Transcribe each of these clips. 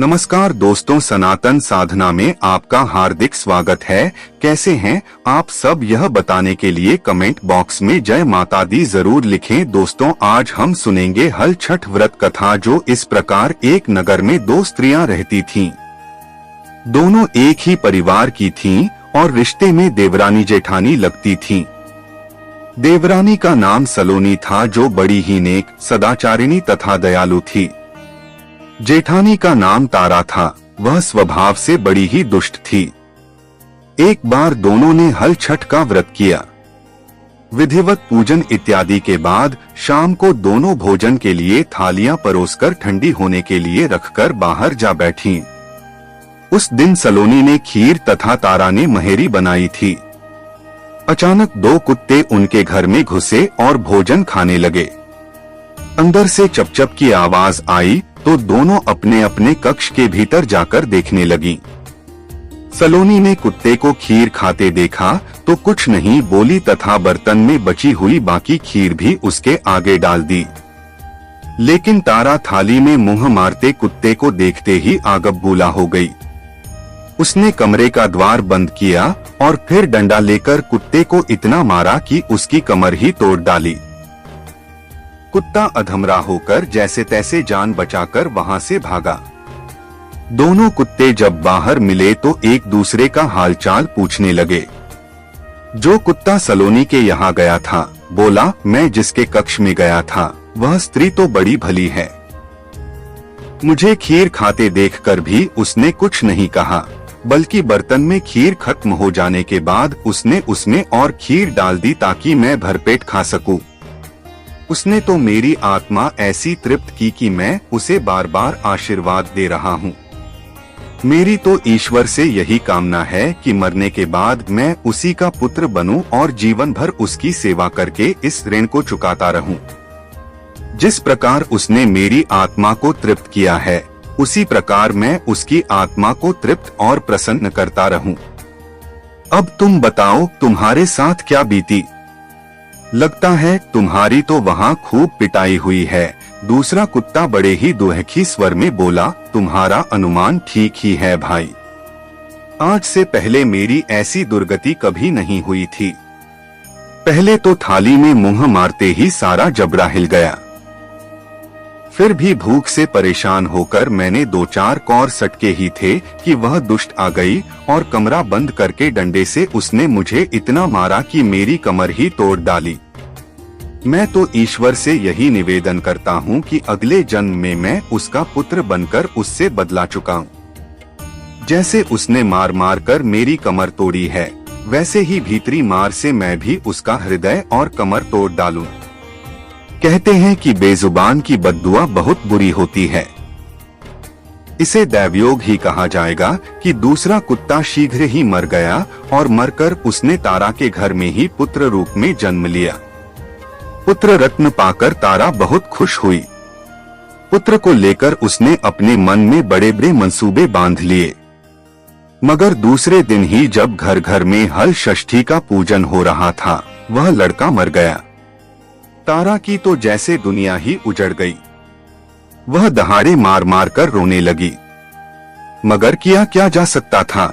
नमस्कार दोस्तों, सनातन साधना में आपका हार्दिक स्वागत है। कैसे हैं आप सब, यह बताने के लिए कमेंट बॉक्स में जय माता दी जरूर लिखें। दोस्तों, आज हम सुनेंगे हल छठ व्रत कथा, जो इस प्रकार एक नगर में दो स्त्रियां रहती थीं। दोनों एक ही परिवार की थीं और रिश्ते में देवरानी जेठानी लगती थीं। देवरानी का नाम सलोनी था, जो बड़ी ही नेक, सदाचारिणी तथा दयालु थी। जेठानी का नाम तारा था, वह स्वभाव से बड़ी ही दुष्ट थी। एक बार दोनों ने हल छठ का व्रत किया। विधिवत पूजन इत्यादि के बाद शाम को दोनों भोजन के लिए थालियां परोसकर ठंडी होने के लिए रखकर बाहर जा बैठीं। उस दिन सलोनी ने खीर तथा तारा ने महेरी बनाई थी। अचानक दो कुत्ते उनके घर में घुसे और भोजन खाने लगे। अंदर से चपचप की आवाज आई तो दोनों अपने अपने कक्ष के भीतर जाकर देखने लगी। सलोनी ने कुत्ते को खीर खाते देखा तो कुछ नहीं बोली तथा बर्तन में बची हुई बाकी खीर भी उसके आगे डाल दी। लेकिन तारा थाली में मुंह मारते कुत्ते को देखते ही आगबबूला हो गई। उसने कमरे का द्वार बंद किया और फिर डंडा लेकर कुत्ते को इतना मारा कि उसकी कमर ही तोड़ डाली। कुत्ता अधमरा होकर जैसे तैसे जान बचाकर वहां से भागा। दोनों कुत्ते जब बाहर मिले तो एक दूसरे का हालचाल पूछने लगे। जो कुत्ता सलोनी के यहाँ गया था बोला, मैं जिसके कक्ष में गया था वह स्त्री तो बड़ी भली है। मुझे खीर खाते देखकर भी उसने कुछ नहीं कहा, बल्कि बर्तन में खीर खत्म हो जाने के बाद उसने उसमें और खीर डाल दी ताकि मैं भरपेट खा सकूं। उसने तो मेरी आत्मा ऐसी तृप्त की कि मैं उसे बार बार आशीर्वाद दे रहा हूँ। मेरी तो ईश्वर से यही कामना है कि मरने के बाद मैं उसी का पुत्र बनूं और जीवन भर उसकी सेवा करके इस ऋण को चुकाता रहूं। जिस प्रकार उसने मेरी आत्मा को तृप्त किया है, उसी प्रकार मैं उसकी आत्मा को तृप्त और प्रसन्न करता रहूं। अब तुम बताओ, तुम्हारे साथ क्या बीती? लगता है तुम्हारी तो वहाँ खूब पिटाई हुई है। दूसरा कुत्ता बड़े ही दुहखी स्वर में बोला, तुम्हारा अनुमान ठीक ही है भाई। आज से पहले मेरी ऐसी दुर्गति कभी नहीं हुई थी। पहले तो थाली में मुंह मारते ही सारा जबड़ा हिल गया। फिर भी भूख से परेशान होकर मैंने दो चार कौर सटके ही थे कि वह दुष्ट आ गई और कमरा बंद करके डंडे से उसने मुझे इतना मारा कि मेरी कमर ही तोड़ डाली। मैं तो ईश्वर से यही निवेदन करता हूँ कि अगले जन्म में मैं उसका पुत्र बनकर उससे बदला चुकाऊं। जैसे उसने मार मार कर मेरी कमर तोड़ी है, वैसे ही भीतरी मार से मैं भी उसका हृदय और कमर तोड़ डालूं। कहते हैं कि बेजुबान की बद्दुआ बहुत बुरी होती है। इसे दैवयोग ही कहा जाएगा कि दूसरा कुत्ता शीघ्र ही मर गया और मरकर उसने तारा के घर में ही पुत्र रूप में जन्म लिया। पुत्र रत्न पाकर तारा बहुत खुश हुई। पुत्र को लेकर उसने अपने मन में बड़े बड़े मंसूबे बांध लिए। मगर दूसरे दिन ही जब घर घर में हल षष्ठी का पूजन हो रहा था, वह लड़का मर गया। तारा की तो जैसे दुनिया ही उजड़ गई। वह दहाड़े मार मार कर रोने लगी। मगर किया क्या जा सकता था।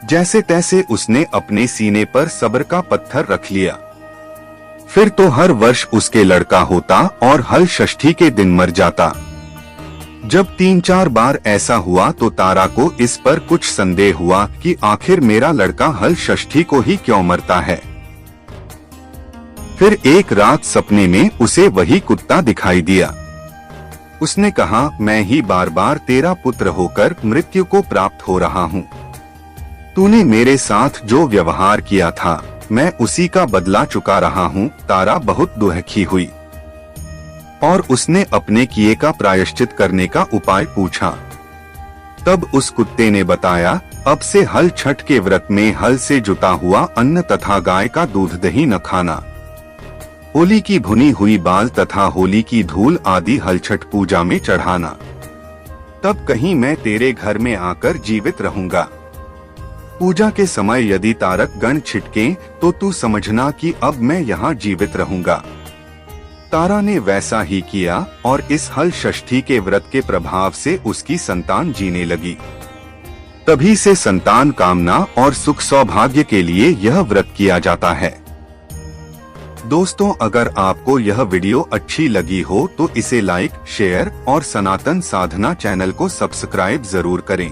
जैसे तैसे उसने अपने सीने पर सब्र का पत्थर रख लिया। फिर तो हर वर्ष उसके लड़का होता और हल षष्ठी के दिन मर जाता। जब 3-4 बार ऐसा हुआ तो तारा को इस पर कुछ संदेह हुआ कि आखिर मेरा लड़का हल षष्ठी को ही क्यों मरता है। फिर एक रात सपने में उसे वही कुत्ता दिखाई दिया। उसने कहा, मैं ही बार बार तेरा पुत्र होकर मृत्यु को प्राप्त हो रहा हूँ। तूने मेरे साथ जो व्यवहार किया था, मैं उसी का बदला चुका रहा हूँ। तारा बहुत दुहखी हुई और उसने अपने किए का प्रायश्चित करने का उपाय पूछा। तब उस कुत्ते ने बताया, अब से हल छठ के व्रत में हल से जुता हुआ अन्न तथा गाय का दूध दही न खाना। होली की भुनी हुई बाल तथा होली की धूल आदि हल छठ पूजा में चढ़ाना। तब कहीं मैं तेरे घर में आकर जीवित रहूंगा। पूजा के समय यदि तारक गण छिटके तो तू समझना कि अब मैं यहाँ जीवित रहूंगा। तारा ने वैसा ही किया और इस हल षष्ठी के व्रत के प्रभाव से उसकी संतान जीने लगी। तभी से संतान कामना और सुख सौभाग्य के लिए यह व्रत किया जाता है। दोस्तों, अगर आपको यह वीडियो अच्छी लगी हो तो इसे लाइक, शेयर और सनातन साधना चैनल को सब्सक्राइब जरूर करें।